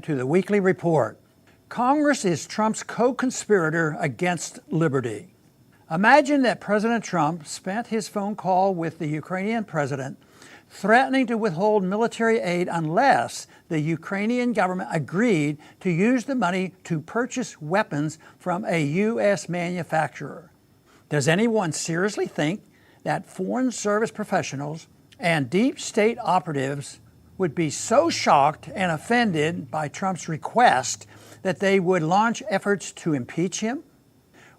To the weekly report. Congress is Trump's co-conspirator against liberty. Imagine that President Trump spent his phone call with the Ukrainian president threatening to withhold military aid unless the Ukrainian government agreed to use the money to purchase weapons from a U.S. manufacturer. Does anyone seriously think that foreign service professionals and deep state operatives would be so shocked and offended by Trump's request that they would launch efforts to impeach him?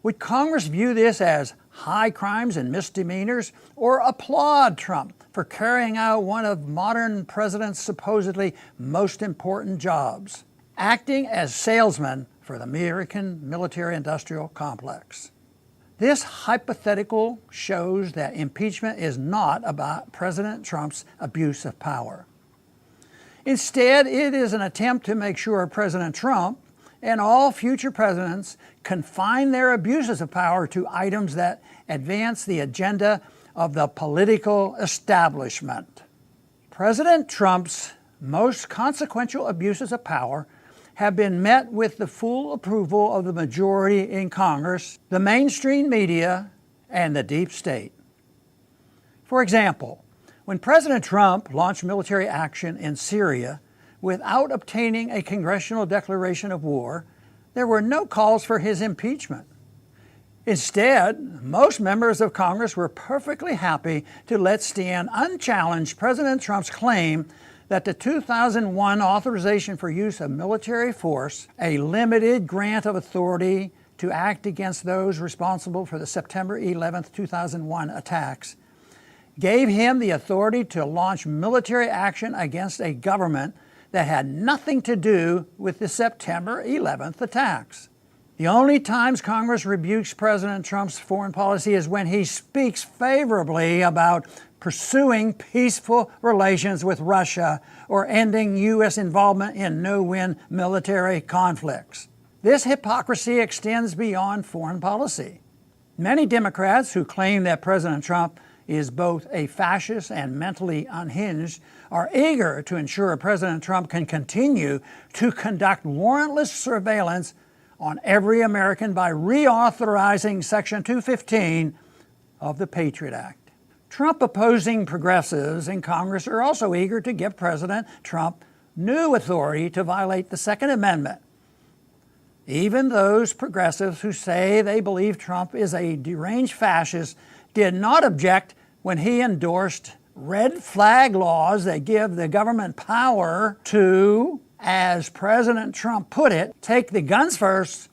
Would Congress view this as high crimes and misdemeanors, or applaud Trump for carrying out one of modern president's supposedly most important jobs, acting as salesman for the American military-industrial complex? This hypothetical shows that impeachment is not about President Trump's abuse of power. Instead, it is an attempt to make sure President Trump and all future presidents confine their abuses of power to items that advance the agenda of the political establishment. President Trump's most consequential abuses of power have been met with the full approval of the majority in Congress, the mainstream media, and the deep state. For example, when President Trump launched military action in Syria without obtaining a congressional declaration of war, there were no calls for his impeachment. Instead, most members of Congress were perfectly happy to let stand unchallenged President Trump's claim that the 2001 authorization for use of military force, a limited grant of authority to act against those responsible for the September 11, 2001 attacks, gave him the authority to launch military action against a government that had nothing to do with the September 11th attacks. The only times Congress rebukes President Trump's foreign policy is when he speaks favorably about pursuing peaceful relations with Russia or ending U.S. involvement in no-win military conflicts. This hypocrisy extends beyond foreign policy. Many Democrats who claim that President Trump is both a fascist and mentally unhinged are eager to ensure President Trump can continue to conduct warrantless surveillance on every American by reauthorizing Section 215 of the Patriot Act. Trump-opposing progressives in Congress are also eager to give President Trump new authority to violate the Second Amendment. Even those progressives who say they believe Trump is a deranged fascist did not object when he endorsed red flag laws that give the government power to, as President Trump put it, take the guns first,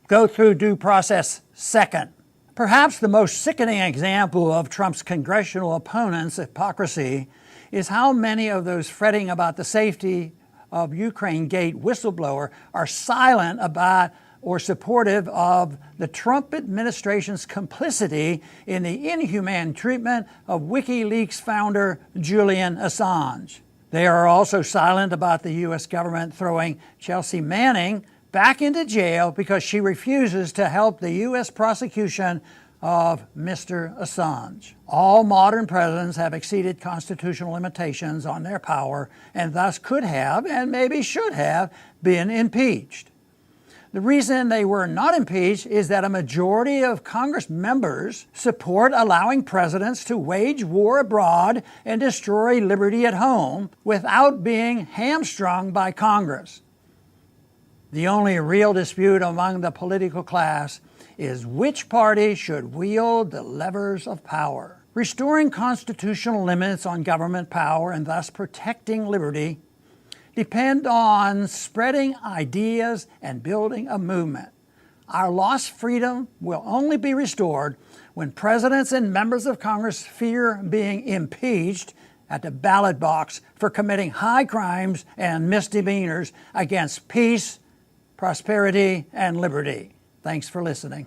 go through due process second. Perhaps the most sickening example of Trump's congressional opponents' hypocrisy is how many of those fretting about the safety of Ukraine Gate whistleblower are silent about or supportive of the Trump administration's complicity in the inhumane treatment of WikiLeaks founder Julian Assange. They are also silent about the U.S. government throwing Chelsea Manning back into jail because she refuses to help the U.S. prosecution of Mr. Assange. All modern presidents have exceeded constitutional limitations on their power and thus could have, and maybe should have, been impeached. The reason they were not impeached is that a majority of Congress members support allowing presidents to wage war abroad and destroy liberty at home without being hamstrung by Congress. The only real dispute among the political class is which party should wield the levers of power. Restoring constitutional limits on government power and thus protecting liberty depend on spreading ideas and building a movement. Our lost freedom will only be restored when presidents and members of Congress fear being impeached at the ballot box for committing high crimes and misdemeanors against peace, prosperity, and liberty. Thanks for listening.